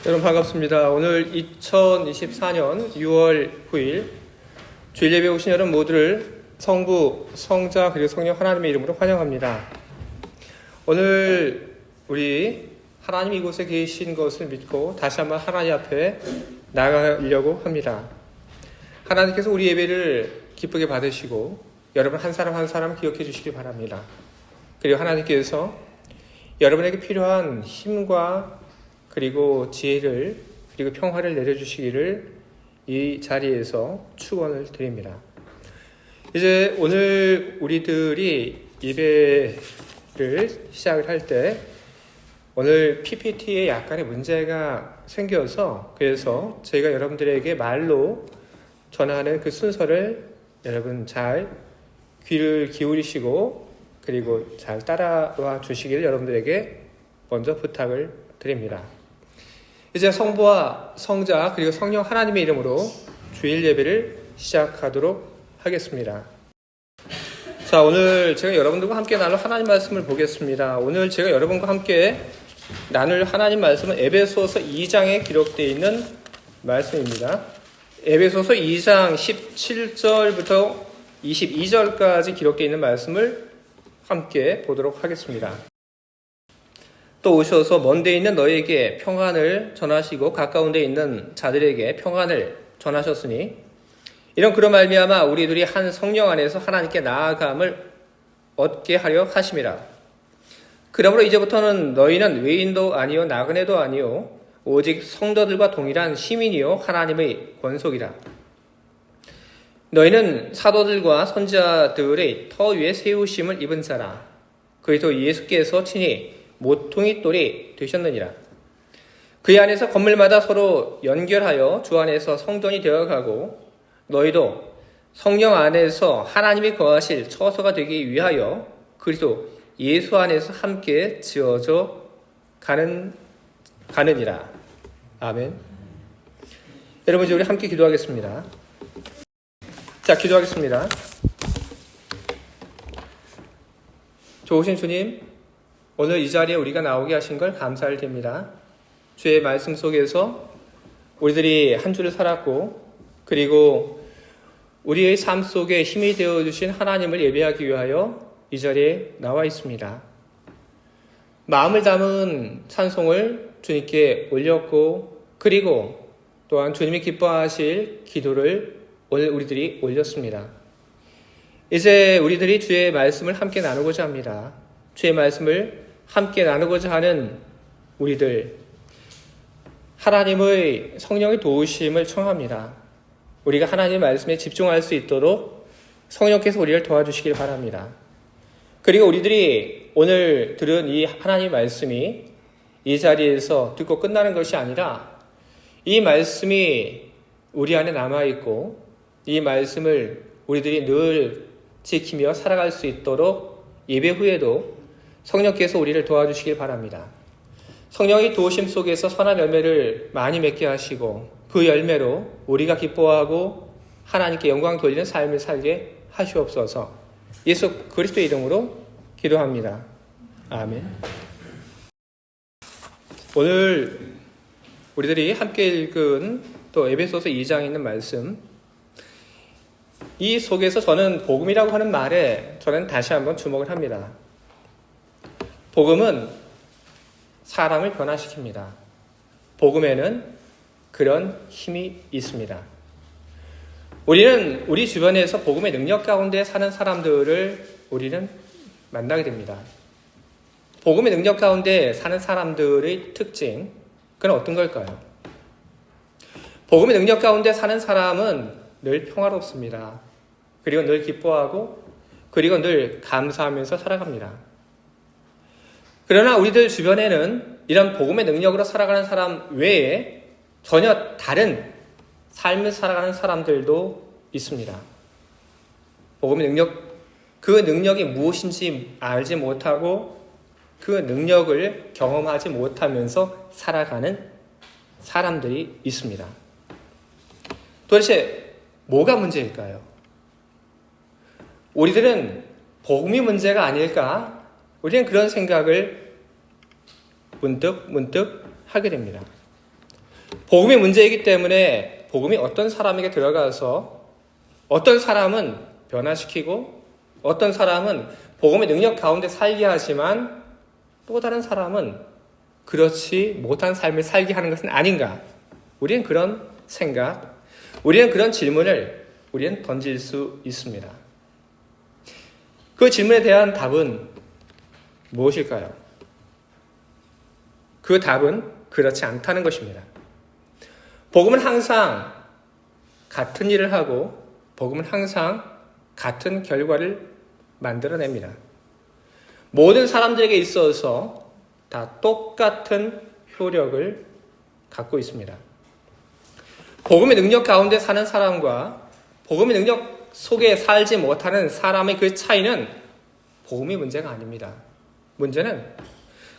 여러분 반갑습니다. 오늘 2024년 6월 9일 주일 예배 오신 여러분 모두를 성부, 성자 그리고 성령 하나님의 이름으로 환영합니다. 오늘 우리 하나님 이곳에 계신 것을 믿고 다시 한번 하나님 앞에 나가려고 합니다. 하나님께서 우리 예배를 기쁘게 받으시고 여러분 한 사람 한 사람 기억해 주시기 바랍니다. 그리고 하나님께서 여러분에게 필요한 힘과 그리고 지혜를 그리고 평화를 내려주시기를 이 자리에서 축원을 드립니다. 이제 오늘 우리들이 예배를 시작을 할 때 오늘 PPT에 약간의 문제가 생겨서 그래서 저희가 여러분들에게 말로 전하는 그 순서를 여러분 잘 귀를 기울이시고 그리고 잘 따라와 주시기를 여러분들에게 먼저 부탁을 드립니다. 이제 성부와 성자 그리고 성령 하나님의 이름으로 주일 예배를 시작하도록 하겠습니다. 자, 오늘 제가 여러분들과 함께 나눌 하나님 말씀을 보겠습니다. 오늘 제가 여러분과 함께 나눌 하나님 말씀은 에베소서 2장에 기록되어 있는 말씀입니다. 에베소서 2장 17절부터 22절까지 기록되어 있는 말씀을 함께 보도록 하겠습니다. 또 오셔서 먼 데 있는 너희에게 평안을 전하시고 가까운 데 있는 자들에게 평안을 전하셨으니 이런 그런 말미암아 우리들이 한 성령 안에서 하나님께 나아감을 얻게 하려 하심이라. 그러므로 이제부터는 너희는 외인도 아니요 나그네도 아니요 오직 성도들과 동일한 시민이요 하나님의 권속이라. 너희는 사도들과 선지자들의 터 위에 세우심을 입은 자라. 그리스도 예수께서 친히 모퉁이 돌이 되셨느니라. 그의 안에서 건물마다 서로 연결하여 주 안에서 성전이 되어가고 너희도 성령 안에서 하나님이 거하실 처소가 되기 위하여 그리스도 예수 안에서 함께 지어져 가느니라. 아멘. 여러분 이제 우리 함께 기도하겠습니다. 자, 기도하겠습니다. 좋으신 주님, 오늘 이 자리에 우리가 나오게 하신 걸 감사를 드립니다. 주의 말씀 속에서 우리들이 한 주를 살았고 그리고 우리의 삶 속에 힘이 되어주신 하나님을 예배하기 위하여 이 자리에 나와 있습니다. 마음을 담은 찬송을 주님께 올렸고 그리고 또한 주님이 기뻐하실 기도를 오늘 우리들이 올렸습니다. 이제 우리들이 주의 말씀을 함께 나누고자 합니다. 주의 말씀을 함께 나누고자 하는 우리들 하나님의 성령의 도우심을 청합니다. 우리가 하나님의 말씀에 집중할 수 있도록 성령께서 우리를 도와주시길 바랍니다. 그리고 우리들이 오늘 들은 이 하나님의 말씀이 이 자리에서 듣고 끝나는 것이 아니라 이 말씀이 우리 안에 남아있고 이 말씀을 우리들이 늘 지키며 살아갈 수 있도록 예배 후에도 성령께서 우리를 도와주시길 바랍니다. 성령의 도우심 속에서 선한 열매를 많이 맺게 하시고 그 열매로 우리가 기뻐하고 하나님께 영광 돌리는 삶을 살게 하시옵소서. 예수 그리스도의 이름으로 기도합니다. 아멘. 오늘 우리들이 함께 읽은 또 에베소서 2장에 있는 말씀, 이 속에서 저는 복음이라고 하는 말에 저는 다시 한번 주목을 합니다. 복음은 사람을 변화시킵니다. 복음에는 그런 힘이 있습니다. 우리는 우리 주변에서 복음의 능력 가운데 사는 사람들을 우리는 만나게 됩니다. 복음의 능력 가운데 사는 사람들의 특징, 그건 어떤 걸까요? 복음의 능력 가운데 사는 사람은 늘 평화롭습니다. 그리고 늘 기뻐하고 그리고 늘 감사하면서 살아갑니다. 그러나 우리들 주변에는 이런 복음의 능력으로 살아가는 사람 외에 전혀 다른 삶을 살아가는 사람들도 있습니다. 복음의 능력, 그 능력이 무엇인지 알지 못하고 그 능력을 경험하지 못하면서 살아가는 사람들이 있습니다. 도대체 뭐가 문제일까요? 우리들은 복음이 문제가 아닐까? 우리는 그런 생각을 문득 하게 됩니다. 복음이 문제이기 때문에 복음이 어떤 사람에게 들어가서 어떤 사람은 변화시키고 어떤 사람은 복음의 능력 가운데 살게 하지만 또 다른 사람은 그렇지 못한 삶을 살게 하는 것은 아닌가? 우리는 그런 생각, 우리는 그런 질문을 우리는 던질 수 있습니다. 그 질문에 대한 답은 무엇일까요? 그 답은 그렇지 않다는 것입니다. 복음은 항상 같은 일을 하고 복음은 항상 같은 결과를 만들어냅니다. 모든 사람들에게 있어서 다 똑같은 효력을 갖고 있습니다. 복음의 능력 가운데 사는 사람과 복음의 능력 속에 살지 못하는 사람의 그 차이는 복음의 문제가 아닙니다. 문제는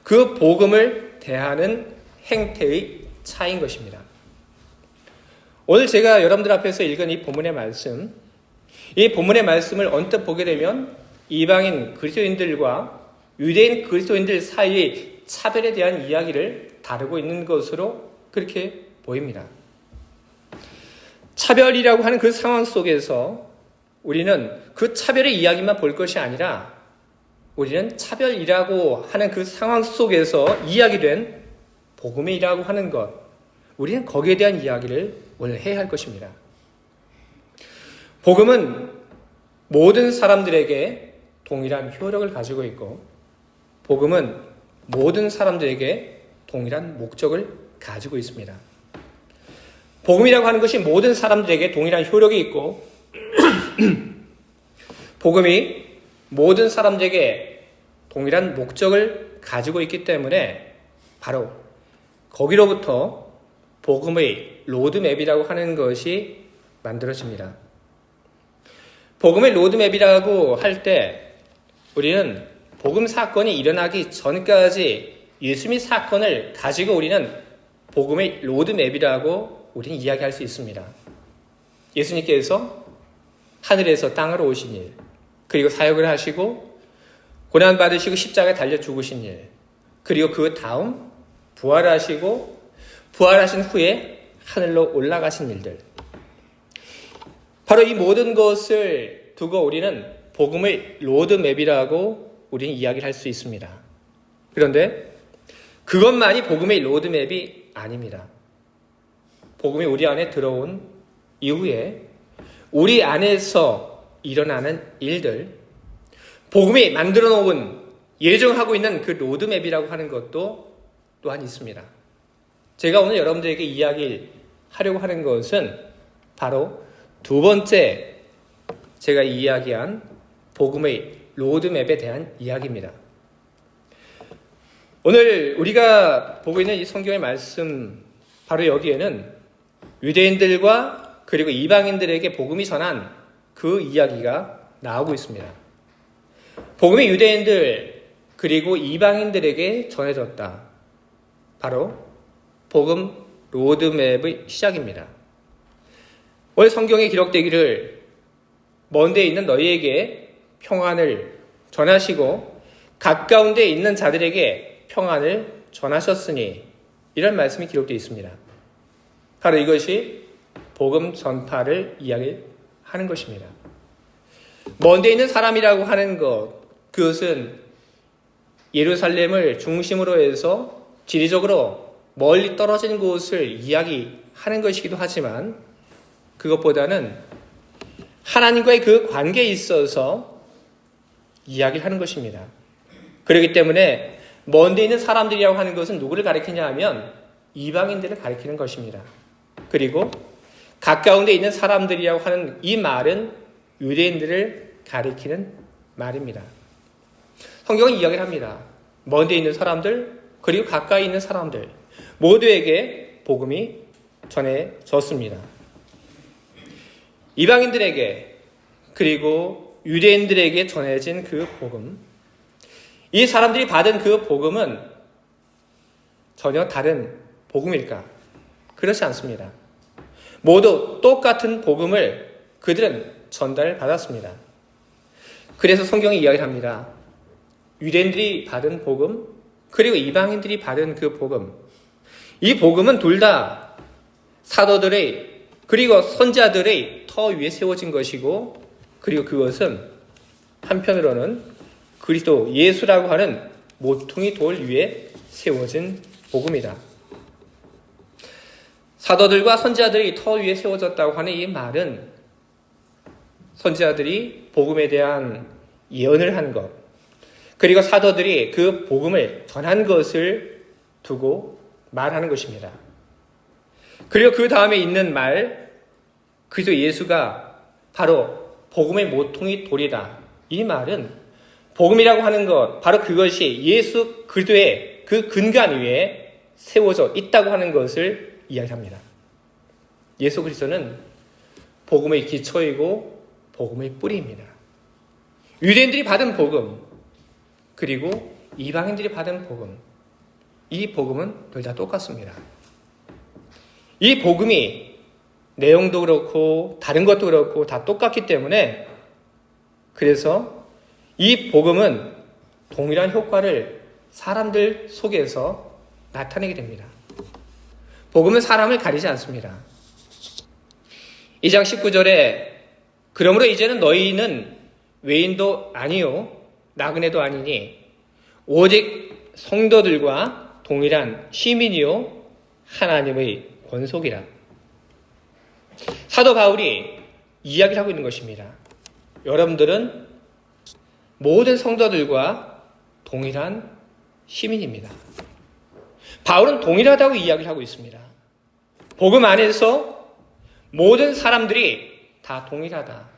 그 복음을 대하는 행태의 차이인 것입니다. 오늘 제가 여러분들 앞에서 읽은 이 본문의 말씀, 이 본문의 말씀을 언뜻 보게 되면 이방인 그리스도인들과 유대인 그리스도인들 사이의 차별에 대한 이야기를 다루고 있는 것으로 그렇게 보입니다. 차별이라고 하는 그 상황 속에서 우리는 그 차별의 이야기만 볼 것이 아니라 우리는 차별이라고 하는 그 상황 속에서 이야기된 복음이라고 하는 것, 우리는 거기에 대한 이야기를 오늘 해야 할 것입니다. 복음은 모든 사람들에게 동일한 효력을 가지고 있고 복음은 모든 사람들에게 동일한 목적을 가지고 있습니다. 복음이라고 하는 것이 모든 사람들에게 동일한 효력이 있고 복음이 모든 사람들에게 동일한 목적을 가지고 있기 때문에 바로 거기로부터 복음의 로드맵이라고 하는 것이 만들어집니다. 복음의 로드맵이라고 할 때 우리는 복음 사건이 일어나기 전까지 예수님의 사건을 가지고 우리는 복음의 로드맵이라고 우리는 이야기할 수 있습니다. 예수님께서 하늘에서 땅으로 오신 일, 그리고 사역을 하시고 고난받으시고 십자가에 달려 죽으신 일, 그리고 그 다음 부활하시고 부활하신 후에 하늘로 올라가신 일들, 바로 이 모든 것을 두고 우리는 복음의 로드맵이라고 우리는 이야기를 할 수 있습니다. 그런데 그것만이 복음의 로드맵이 아닙니다. 복음이 우리 안에 들어온 이후에 우리 안에서 일어나는 일들, 복음이 만들어 놓은 예정하고 있는 그 로드맵이라고 하는 것도 또한 있습니다. 제가 오늘 여러분들에게 이야기하려고 하는 것은 바로 두 번째 제가 이야기한 복음의 로드맵에 대한 이야기입니다. 오늘 우리가 보고 있는 이 성경의 말씀, 바로 여기에는 유대인들과 그리고 이방인들에게 복음이 전한 그 이야기가 나오고 있습니다. 복음이 유대인들 그리고 이방인들에게 전해졌다. 바로 복음 로드맵의 시작입니다. 오늘 성경에 기록되기를 먼 데 있는 너희에게 평안을 전하시고 가까운 데 있는 자들에게 평안을 전하셨으니, 이런 말씀이 기록되어 있습니다. 바로 이것이 복음 전파를 이야기하는 것입니다. 먼 데 있는 사람이라고 하는 것, 그것은 예루살렘을 중심으로 해서 지리적으로 멀리 떨어진 곳을 이야기하는 것이기도 하지만 그것보다는 하나님과의 그 관계에 있어서 이야기를 하는 것입니다. 그렇기 때문에 먼 데 있는 사람들이라고 하는 것은 누구를 가리키냐 하면 이방인들을 가리키는 것입니다. 그리고 가까운 데 있는 사람들이라고 하는 이 말은 유대인들을 가리키는 말입니다. 성경은 이야기를 합니다. 먼 데 있는 사람들, 그리고 가까이 있는 사람들 모두에게 복음이 전해졌습니다. 이방인들에게 그리고 유대인들에게 전해진 그 복음, 이 사람들이 받은 그 복음은 전혀 다른 복음일까? 그렇지 않습니다. 모두 똑같은 복음을 그들은 전달받았습니다. 그래서 성경이 이야기를 합니다. 유대인들이 받은 복음, 그리고 이방인들이 받은 그 복음, 이 복음은 둘 다 사도들의 그리고 선지자들의 터 위에 세워진 것이고, 그리고 그것은 한편으로는 그리스도 예수라고 하는 모퉁이 돌 위에 세워진 복음이다. 사도들과 선지자들이 터 위에 세워졌다고 하는 이 말은 선지자들이 복음에 대한 예언을 한 것, 그리고 사도들이 그 복음을 전한 것을 두고 말하는 것입니다. 그리고 그 다음에 있는 말, 그리스도 예수가 바로 복음의 모퉁이 돌이다. 이 말은 복음이라고 하는 것, 바로 그것이 예수 그리스도의 그 근간 위에 세워져 있다고 하는 것을 이야기합니다. 예수 그리스도는 복음의 기초이고 복음의 뿌리입니다. 유대인들이 받은 복음, 그리고 이방인들이 받은 복음, 이 복음은 둘 다 똑같습니다. 이 복음이 내용도 그렇고 다른 것도 그렇고 다 똑같기 때문에, 그래서 이 복음은 동일한 효과를 사람들 속에서 나타내게 됩니다. 복음은 사람을 가리지 않습니다. 2장 19절에 그러므로 이제는 너희는 외인도 아니요 나그네도 아니니 오직 성도들과 동일한 시민이요 하나님의 권속이라. 사도 바울이 이야기를 하고 있는 것입니다. 여러분들은 모든 성도들과 동일한 시민입니다. 바울은 동일하다고 이야기를 하고 있습니다. 복음 안에서 모든 사람들이 다 동일하다.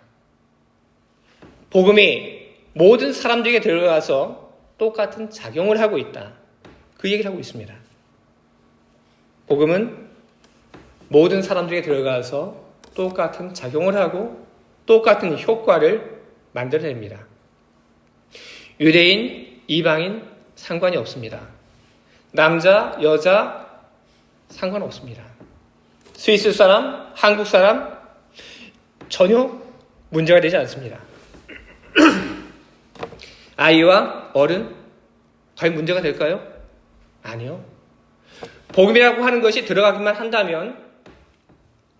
복음이 모든 사람들에게 들어가서 똑같은 작용을 하고 있다. 그 얘기를 하고 있습니다. 복음은 모든 사람들에게 들어가서 똑같은 작용을 하고 똑같은 효과를 만들어냅니다. 유대인, 이방인 상관이 없습니다. 남자, 여자 상관없습니다. 스위스 사람, 한국 사람 전혀 문제가 되지 않습니다. 아이와 어른 과연 문제가 될까요? 아니요. 복음이라고 하는 것이 들어가기만 한다면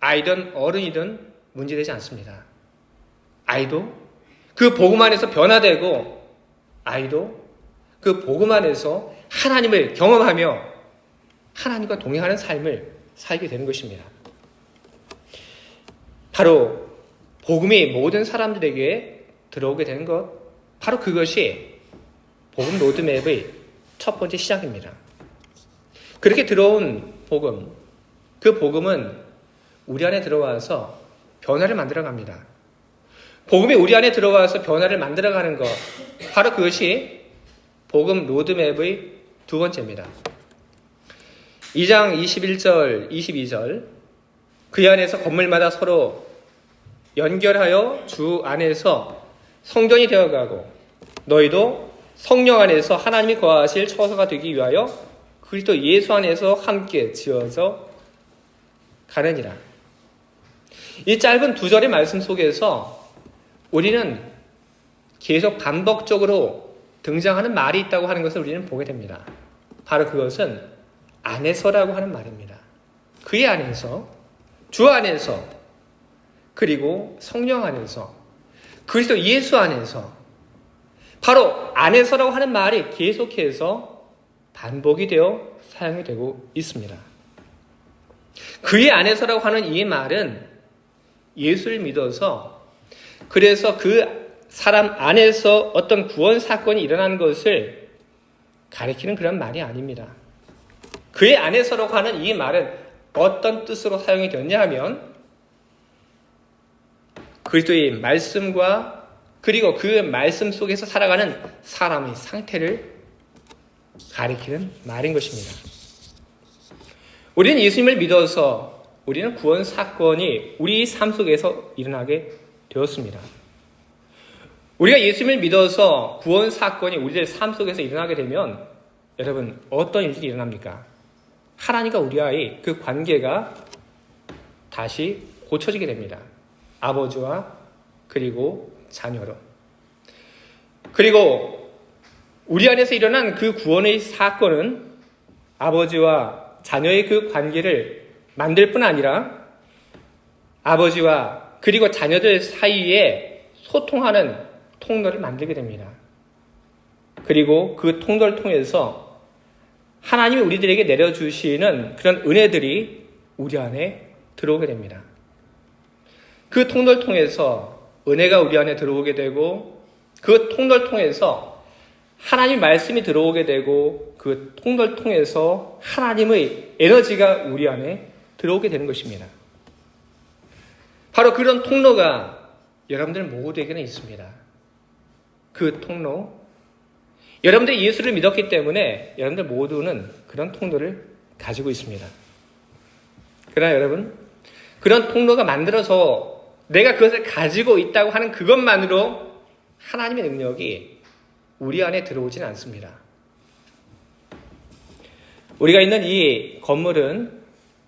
아이든 어른이든 문제되지 않습니다. 아이도 그 복음 안에서 변화되고, 아이도 그 복음 안에서 하나님을 경험하며 하나님과 동행하는 삶을 살게 되는 것입니다. 바로 복음이 모든 사람들에게 들어오게 되는 것, 바로 그것이 복음 로드맵의 첫 번째 시작입니다. 그렇게 들어온 복음, 그 복음은 우리 안에 들어와서 변화를 만들어갑니다. 복음이 우리 안에 들어와서 변화를 만들어가는 것, 바로 그것이 복음 로드맵의 두 번째입니다. 2장 21절, 22절 그 안에서 건물마다 서로 연결하여 주 안에서 성전이 되어가고 너희도 성령 안에서 하나님이 거하실 처소가 되기 위하여 그리스도 예수 안에서 함께 지어져 가느니라. 이 짧은 두 절의 말씀 속에서 우리는 계속 반복적으로 등장하는 말이 있다고 하는 것을 우리는 보게 됩니다. 바로 그것은 안에서라고 하는 말입니다. 그의 안에서, 주 안에서, 그리고 성령 안에서, 그리스도 예수 안에서, 바로 안에서라고 하는 말이 계속해서 반복이 되어 사용이 되고 있습니다. 그의 안에서라고 하는 이 말은 예수를 믿어서, 그래서 그 사람 안에서 어떤 구원 사건이 일어나는 것을 가리키는 그런 말이 아닙니다. 그의 안에서라고 하는 이 말은 어떤 뜻으로 사용이 되었냐 하면 그리스도의 말씀과 그리고 그 말씀 속에서 살아가는 사람의 상태를 가리키는 말인 것입니다. 우리는 예수님을 믿어서 우리는 구원 사건이 우리 삶 속에서 일어나게 되었습니다. 우리가 예수님을 믿어서 구원 사건이 우리들 삶 속에서 일어나게 되면 여러분 어떤 일들이 일어납니까? 하나님과 우리와의 그 관계가 다시 고쳐지게 됩니다. 아버지와 그리고 자녀로. 그리고 우리 안에서 일어난 그 구원의 사건은 아버지와 자녀의 그 관계를 만들 뿐 아니라 아버지와 그리고 자녀들 사이에 소통하는 통로를 만들게 됩니다. 그리고 그 통로를 통해서 하나님이 우리들에게 내려주시는 그런 은혜들이 우리 안에 들어오게 됩니다. 그 통로를 통해서 은혜가 우리 안에 들어오게 되고 그 통로를 통해서 하나님 말씀이 들어오게 되고 그 통로를 통해서 하나님의 에너지가 우리 안에 들어오게 되는 것입니다. 바로 그런 통로가 여러분들 모두에게는 있습니다. 그 통로, 여러분들이 예수를 믿었기 때문에 여러분들 모두는 그런 통로를 가지고 있습니다. 그러나 여러분, 그런 통로가 만들어서 내가 그것을 가지고 있다고 하는 그것만으로 하나님의 능력이 우리 안에 들어오지는 않습니다. 우리가 있는 이 건물은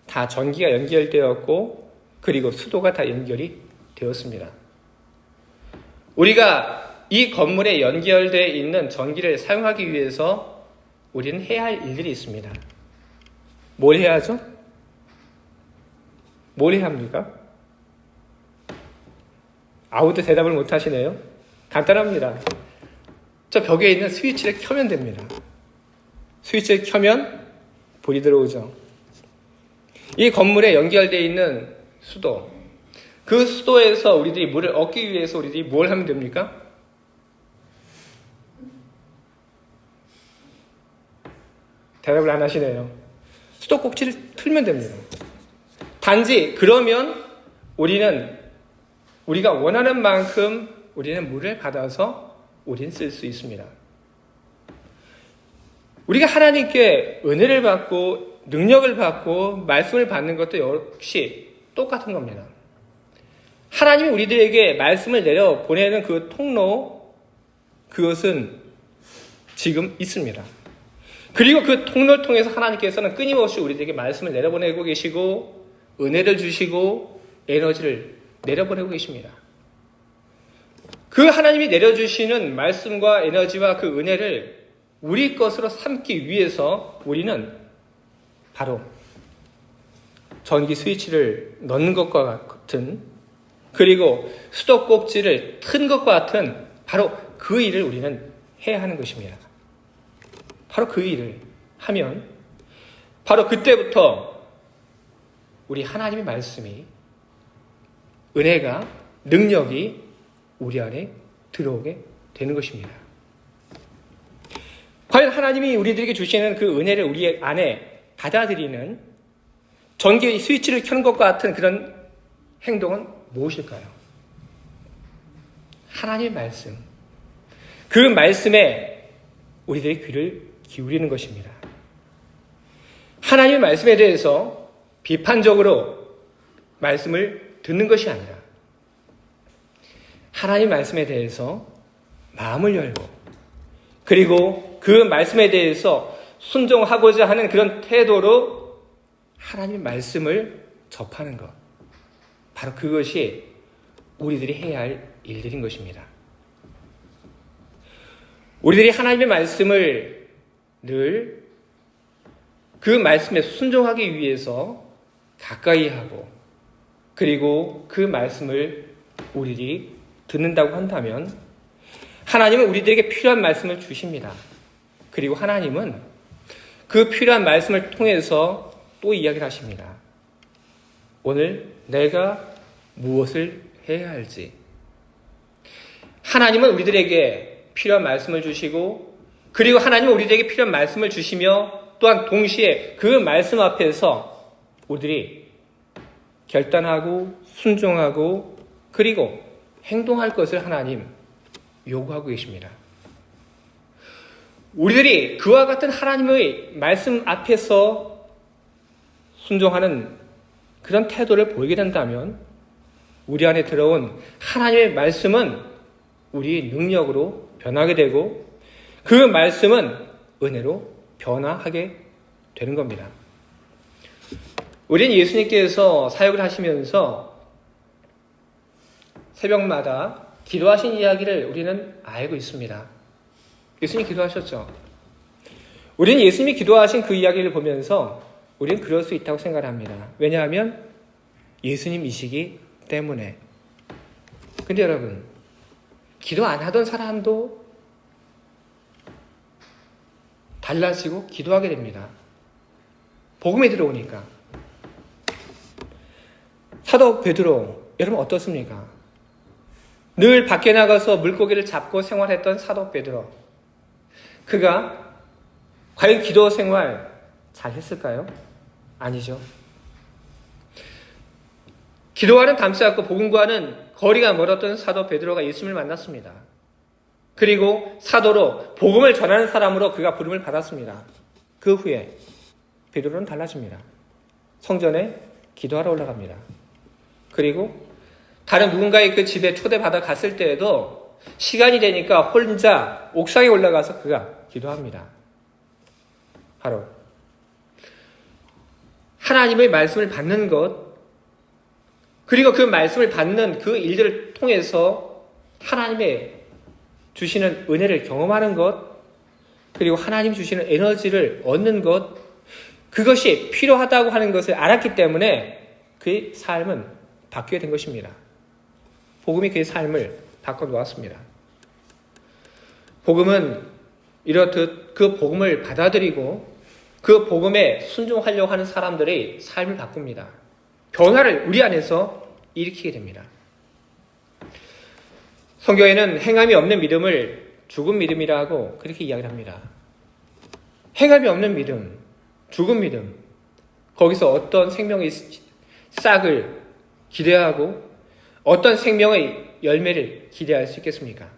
다 전기가 연결되었고 그리고 수도가 다 연결이 되었습니다. 우리가 이 건물에 연결되어 있는 전기를 사용하기 위해서 우리는 해야 할 일들이 있습니다. 뭘 해야 하죠? 뭘 해야 합니까? 아무도 대답을 못 하시네요. 간단합니다. 저 벽에 있는 스위치를 켜면 됩니다. 스위치를 켜면 불이 들어오죠. 이 건물에 연결되어 있는 수도, 그 수도에서 우리들이 물을 얻기 위해서 우리들이 뭘 하면 됩니까? 대답을 안 하시네요. 수도 꼭지를 틀면 됩니다. 단지 그러면 우리가 원하는 만큼 우리는 물을 받아서 우리는 쓸 수 있습니다. 우리가 하나님께 은혜를 받고 능력을 받고 말씀을 받는 것도 역시 똑같은 겁니다. 하나님이 우리들에게 말씀을 내려 보내는 그 통로, 그것은 지금 있습니다. 그리고 그 통로를 통해서 하나님께서는 끊임없이 우리들에게 말씀을 내려보내고 계시고 은혜를 주시고 에너지를 내려보내고 계십니다. 그 하나님이 내려주시는 말씀과 에너지와 그 은혜를 우리 것으로 삼기 위해서 우리는 바로 전기 스위치를 넣는 것과 같은, 그리고 수도 꼭지를 튼 것과 같은 바로 그 일을 우리는 해야 하는 것입니다. 바로 그 일을 하면 바로 그때부터 우리 하나님의 말씀이, 은혜가, 능력이 우리 안에 들어오게 되는 것입니다. 과연 하나님이 우리들에게 주시는 그 은혜를 우리 안에 받아들이는 전기 스위치를 켜는 것과 같은 그런 행동은 무엇일까요? 하나님의 말씀, 그 말씀에 우리들의 귀를 기울이는 것입니다. 하나님의 말씀에 대해서 비판적으로 말씀을 듣는 것이 아니라 하나님 말씀에 대해서 마음을 열고 그리고 그 말씀에 대해서 순종하고자 하는 그런 태도로 하나님의 말씀을 접하는 것, 바로 그것이 우리들이 해야 할 일들인 것입니다. 우리들이 하나님의 말씀을 늘 그 말씀에 순종하기 위해서 가까이 하고 그리고 그 말씀을 우리들이 듣는다고 한다면 하나님은 우리들에게 필요한 말씀을 주십니다. 그리고 하나님은 그 필요한 말씀을 통해서 또 이야기를 하십니다. 오늘 내가 무엇을 해야 할지. 하나님은 우리들에게 필요한 말씀을 주시고 그리고 하나님은 우리들에게 필요한 말씀을 주시며 또한 동시에 그 말씀 앞에서 우리들이 결단하고 순종하고 그리고 행동할 것을 하나님 요구하고 계십니다. 우리들이 그와 같은 하나님의 말씀 앞에서 순종하는 그런 태도를 보이게 된다면 우리 안에 들어온 하나님의 말씀은 우리 능력으로 변하게 되고 그 말씀은 은혜로 변화하게 되는 겁니다. 우리는 예수님께서 사역을 하시면서 새벽마다 기도하신 이야기를 우리는 알고 있습니다. 예수님이 기도하셨죠. 우리는 예수님이 기도하신 그 이야기를 보면서 우리는 그럴 수 있다고 생각합니다. 왜냐하면 예수님이시기 때문에. 근데 여러분, 기도 안 하던 사람도 달라지고 기도하게 됩니다. 복음이 들어오니까. 사도 베드로, 여러분 어떻습니까? 늘 밖에 나가서 물고기를 잡고 생활했던 사도 베드로. 그가 과연 기도 생활 잘 했을까요? 아니죠. 기도와는 닮지 않고 복음과는 거리가 멀었던 사도 베드로가 예수님을 만났습니다. 그리고 사도로 복음을 전하는 사람으로 그가 부름을 받았습니다. 그 후에 베드로는 달라집니다. 성전에 기도하러 올라갑니다. 그리고 다른 누군가의 그 집에 초대받아 갔을 때에도 시간이 되니까 혼자 옥상에 올라가서 그가 기도합니다. 바로 하나님의 말씀을 받는 것, 그리고 그 말씀을 받는 그 일들을 통해서 하나님의 주시는 은혜를 경험하는 것, 그리고 하나님 주시는 에너지를 얻는 것, 그것이 필요하다고 하는 것을 알았기 때문에 그의 삶은 바뀌게 된 것입니다. 복음이 그의 삶을 바꿔놓았습니다. 복음은 이렇듯 그 복음을 받아들이고 그 복음에 순종하려고 하는 사람들의 삶을 바꿉니다. 변화를 우리 안에서 일으키게 됩니다. 성경에는 행함이 없는 믿음을 죽은 믿음이라 하고 그렇게 이야기를 합니다. 행함이 없는 믿음, 죽은 믿음, 거기서 어떤 생명의 싹을 기대하고 어떤 생명의 열매를 기대할 수 있겠습니까?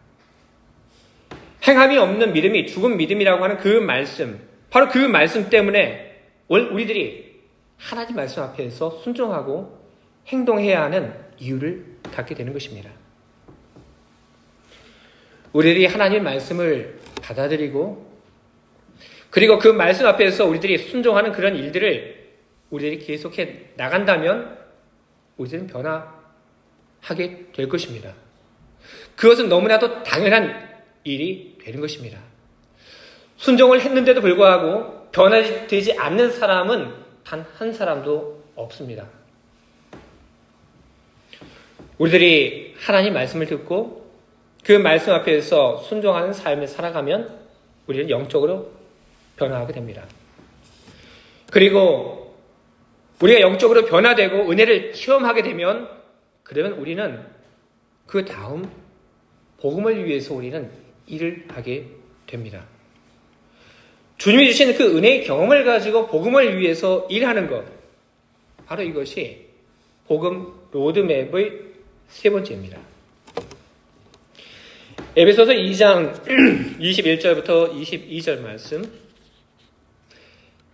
행함이 없는 믿음이 죽은 믿음이라고 하는 그 말씀, 바로 그 말씀 때문에 우리들이 하나님 말씀 앞에서 순종하고 행동해야 하는 이유를 갖게 되는 것입니다. 우리들이 하나님의 말씀을 받아들이고 그리고 그 말씀 앞에서 우리들이 순종하는 그런 일들을 우리들이 계속해 나간다면 우리들은 변화하게 될 것입니다. 그것은 너무나도 당연한 일이 되는 것입니다. 순종을 했는데도 불구하고 변화되지 않는 사람은 단 한 사람도 없습니다. 우리들이 하나님 말씀을 듣고 그 말씀 앞에서 순종하는 삶을 살아가면 우리는 영적으로 변화하게 됩니다. 그리고 우리가 영적으로 변화되고 은혜를 체험하게 되면 그러면 우리는 그 다음 복음을 위해서 우리는 일을 하게 됩니다. 주님이 주신 그 은혜의 경험을 가지고 복음을 위해서 일하는 것, 바로 이것이 복음 로드맵의 세 번째입니다. 에베소서 2장 21절부터 22절 말씀.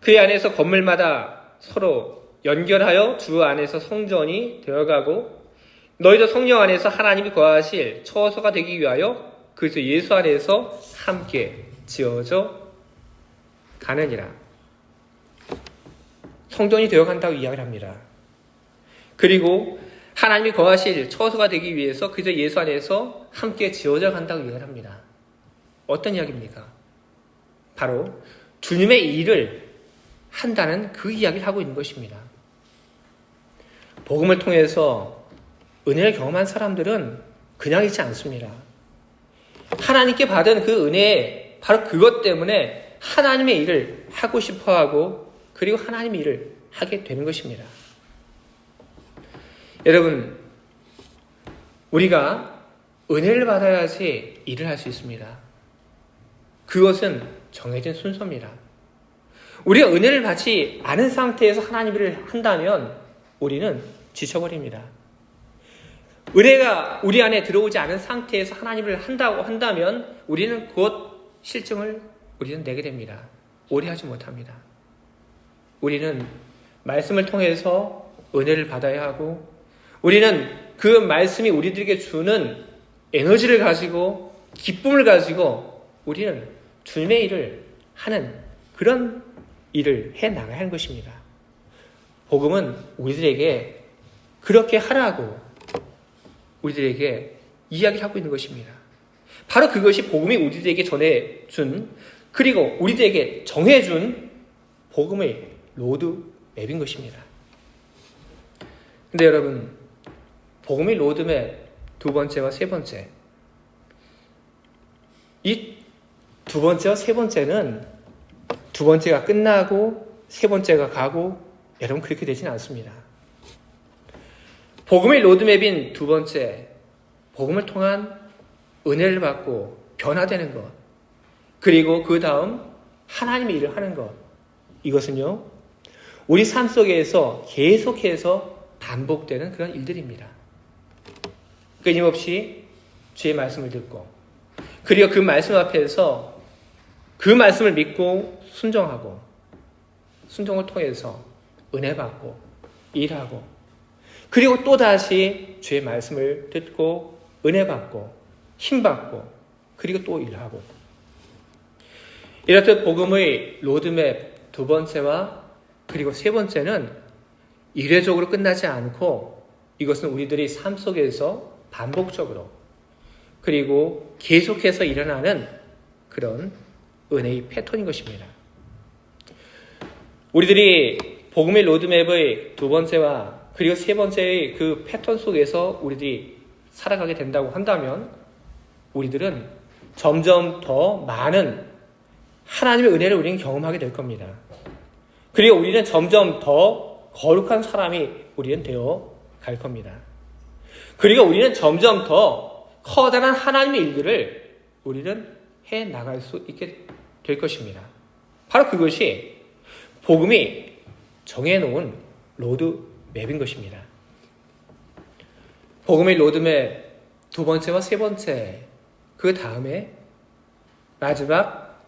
그 안에서 건물마다 서로 연결하여 주 안에서 성전이 되어가고 너희도 성령 안에서 하나님이 거하실 처소가 되기 위하여 그리스도 예수 안에서 함께 지어져 가느니라. 성전이 되어간다고 이야기를 합니다. 그리고 하나님이 거하실 처소가 되기 위해서 그리스도 예수 안에서 함께 지어져 간다고 이야기를 합니다. 어떤 이야기입니까? 바로 주님의 일을 한다는 그 이야기를 하고 있는 것입니다. 복음을 통해서 은혜를 경험한 사람들은 그냥 있지 않습니다. 하나님께 받은 그 은혜, 바로 그것 때문에 하나님의 일을 하고 싶어하고 그리고 하나님의 일을 하게 되는 것입니다. 여러분, 우리가 은혜를 받아야지 일을 할 수 있습니다. 그것은 정해진 순서입니다. 우리가 은혜를 받지 않은 상태에서 하나님 일을 한다면 우리는 지쳐버립니다. 은혜가 우리 안에 들어오지 않은 상태에서 하나님을 한다고 한다면 우리는 곧 실증을 우리는 내게 됩니다. 오래 하지 못합니다. 우리는 말씀을 통해서 은혜를 받아야 하고 우리는 그 말씀이 우리들에게 주는 에너지를 가지고 기쁨을 가지고 우리는 주님의 일을 하는 그런 일을 해나가야 하는 것입니다. 복음은 우리들에게 그렇게 하라고 우리들에게 이야기를 하고 있는 것입니다. 바로 그것이 복음이 우리들에게 전해준 그리고 우리들에게 정해준 복음의 맵인 것입니다. 근데 여러분, 복음의 로드맵 두 번째와 세 번째, 이 두 번째와 세 번째는 두 번째가 끝나고 세 번째가 가고 여러분 그렇게 되지는 않습니다. 복음의 로드맵인 두 번째, 복음을 통한 은혜를 받고 변화되는 것, 그리고 그 다음 하나님의 일을 하는 것, 이것은요 우리 삶 속에서 계속해서 반복되는 그런 일들입니다. 끊임없이 주의 말씀을 듣고, 그리고 그 말씀 앞에서 그 말씀을 믿고 순종하고, 순종을 통해서 은혜 받고 일하고, 그리고 또다시 주의 말씀을 듣고 은혜 받고 힘 받고, 그리고 또 일하고, 이렇듯 복음의 로드맵 두 번째와 그리고 세 번째는 이례적으로 끝나지 않고, 이것은 우리들이 삶 속에서 반복적으로 그리고 계속해서 일어나는 그런 은혜의 패턴인 것입니다. 우리들이 복음의 로드맵의 두 번째와 그리고 세 번째의 그 패턴 속에서 우리들이 살아가게 된다고 한다면, 우리들은 점점 더 많은 하나님의 은혜를 우리는 경험하게 될 겁니다. 그리고 우리는 점점 더 거룩한 사람이 우리는 되어 갈 겁니다. 그리고 우리는 점점 더 커다란 하나님의 일들을 우리는 해 나갈 수 있게 될 것입니다. 바로 그것이 복음이 정해놓은 로드맵인 것입니다. 복음의 로드맵 두 번째와 세 번째, 그 다음에 마지막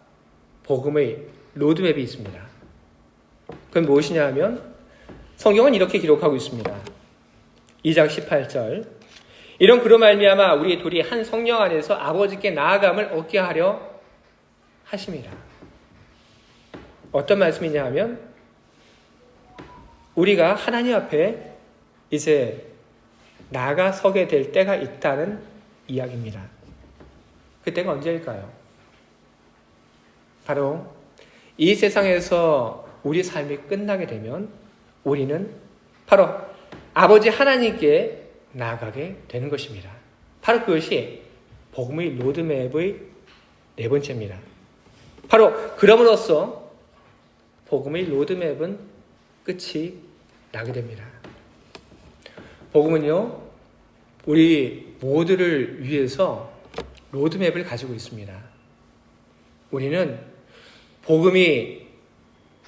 복음의 로드맵이 있습니다. 그건 무엇이냐 하면 성경은 이렇게 기록하고 있습니다. 2장 18절, 이런 그로 말미암아 우리 둘이 한 성령 안에서 아버지께 나아감을 얻게 하려 하심이라. 어떤 말씀이냐 하면 우리가 하나님 앞에 이제 나아가서게 될 때가 있다는 이야기입니다. 그때가 언제일까요? 바로 이 세상에서 우리 삶이 끝나게 되면 우리는 바로 아버지 하나님께 나아가게 되는 것입니다. 바로 그것이 복음의 로드맵의 네 번째입니다. 바로 그럼으로써 복음의 로드맵은 끝이 나게 됩니다. 복음은요, 우리 모두를 위해서 로드맵을 가지고 있습니다. 우리는 복음이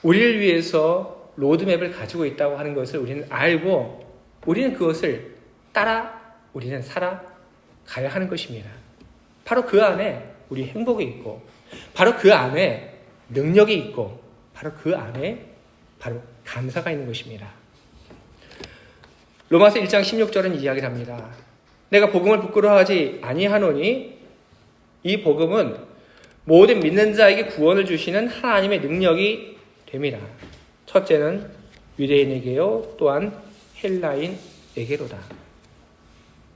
우리를 위해서 로드맵을 가지고 있다고 하는 것을 우리는 알고, 우리는 그것을 따라 우리는 살아가야 하는 것입니다. 바로 그 안에 우리 행복이 있고, 바로 그 안에 능력이 있고, 바로 그 안에 바로 감사가 있는 것입니다. 로마서 1장 16절은 이야기를 합니다. 내가 복음을 부끄러워하지 아니하노니 이 복음은 모든 믿는 자에게 구원을 주시는 하나님의 능력이 됩니다. 첫째는 유대인에게요, 또한 헬라인에게로다.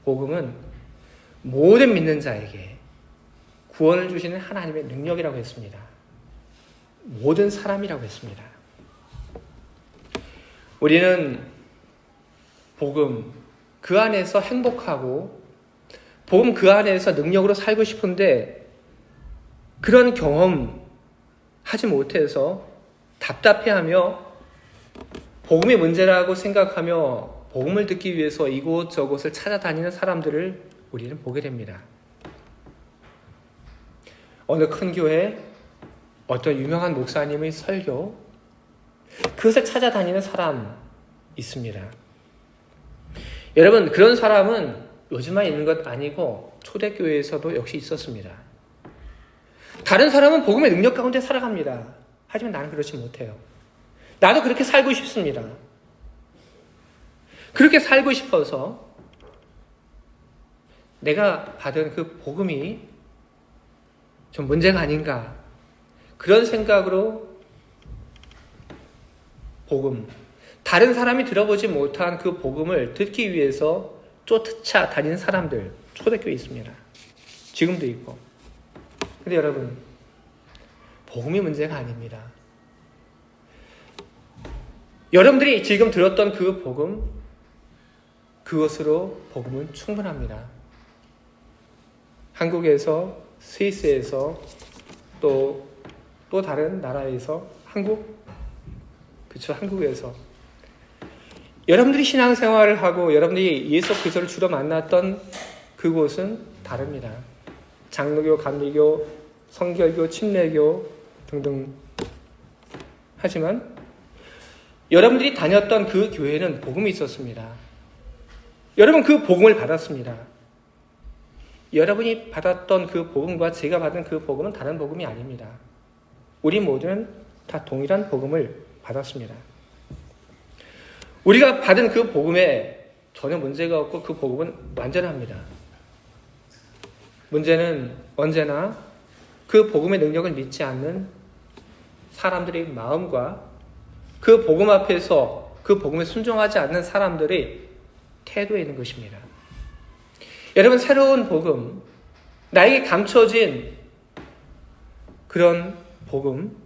복음은 모든 믿는 자에게 구원을 주시는 하나님의 능력이라고 했습니다. 모든 사람이라고 했습니다. 우리는 복음 그 안에서 행복하고 복음 그 안에서 능력으로 살고 싶은데 그런 경험 하지 못해서 답답해하며 복음의 문제라고 생각하며 복음을 듣기 위해서 이곳저곳을 찾아다니는 사람들을 우리는 보게 됩니다. 어느 큰 교회, 어떤 유명한 목사님의 설교, 그것을 찾아다니는 사람 있습니다. 여러분, 그런 사람은 요즘만 있는 것 아니고 초대교회에서도 역시 있었습니다. 다른 사람은 복음의 능력 가운데 살아갑니다. 하지만 나는 그렇지 못해요. 나도 그렇게 살고 싶습니다. 그렇게 살고 싶어서 내가 받은 그 복음이 좀 문제가 아닌가, 그런 생각으로 복음, 다른 사람이 들어보지 못한 그 복음을 듣기 위해서 쫓아다니는 사람들, 초대교회에 있습니다. 지금도 있고. 근데 여러분, 복음이 문제가 아닙니다. 여러분들이 지금 들었던 그 복음, 그것으로 복음은 충분합니다. 한국에서, 스위스에서, 또 다른 나라에서, 한국에서 여러분들이 신앙생활을 하고 여러분들이 예수 그리스도를 주로 만났던 그곳은 다릅니다. 장로교, 감리교, 성결교, 침례교 등등. 하지만 여러분들이 다녔던 그 교회는 복음이 있었습니다. 여러분 그 복음을 받았습니다. 여러분이 받았던 그 복음과 제가 받은 그 복음은 다른 복음이 아닙니다. 우리 모두는 다 동일한 복음을 받았습니다. 우리가 받은 그 복음에 전혀 문제가 없고 그 복음은 완전합니다. 문제는 언제나 그 복음의 능력을 믿지 않는 사람들의 마음과 그 복음 앞에서 그 복음에 순종하지 않는 사람들의 태도에 있는 것입니다. 여러분, 새로운 복음, 나에게 감춰진 그런 복음,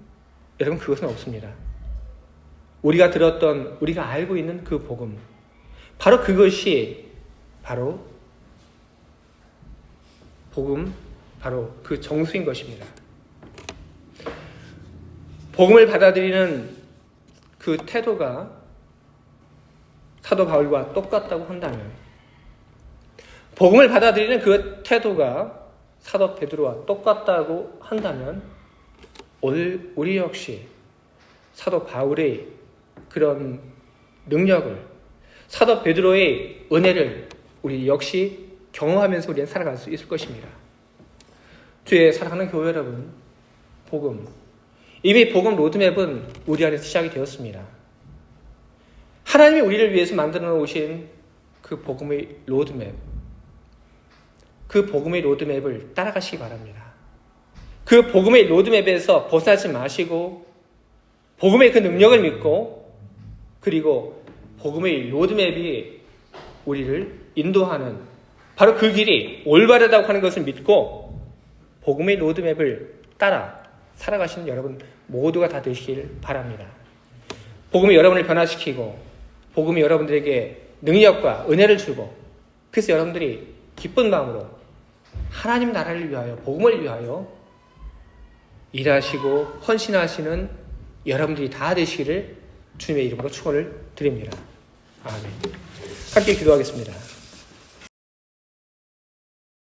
여러분 그것은 없습니다. 우리가 들었던, 우리가 알고 있는 그 복음, 바로 그것이 바로 복음, 바로 그 정수인 것입니다. 복음을 받아들이는 그 태도가 사도 바울과 똑같다고 한다면, 복음을 받아들이는 그 태도가 사도 베드로와 똑같다고 한다면, 오늘 우리 역시 사도 바울의 그런 능력을, 사도 베드로의 은혜를 우리 역시 경험하면서 우리는 살아갈 수 있을 것입니다. 주의 사랑하는 교회 여러분, 복음, 이미 복음 로드맵은 우리 안에서 시작이 되었습니다. 하나님이 우리를 위해서 만들어 놓으신 그 복음의 로드맵, 그 복음의 로드맵을 따라가시기 바랍니다. 그 복음의 로드맵에서 벗어나지 마시고 복음의 그 능력을 믿고, 그리고 복음의 로드맵이 우리를 인도하는 바로 그 길이 올바르다고 하는 것을 믿고 복음의 로드맵을 따라 살아가시는 여러분 모두가 다 되시길 바랍니다. 복음이 여러분을 변화시키고 복음이 여러분들에게 능력과 은혜를 주고, 그래서 여러분들이 기쁜 마음으로 하나님 나라를 위하여, 복음을 위하여 일하시고 헌신하시는 여러분들이 다 되시기를 주님의 이름으로 축원을 드립니다. 아멘. 함께 기도하겠습니다.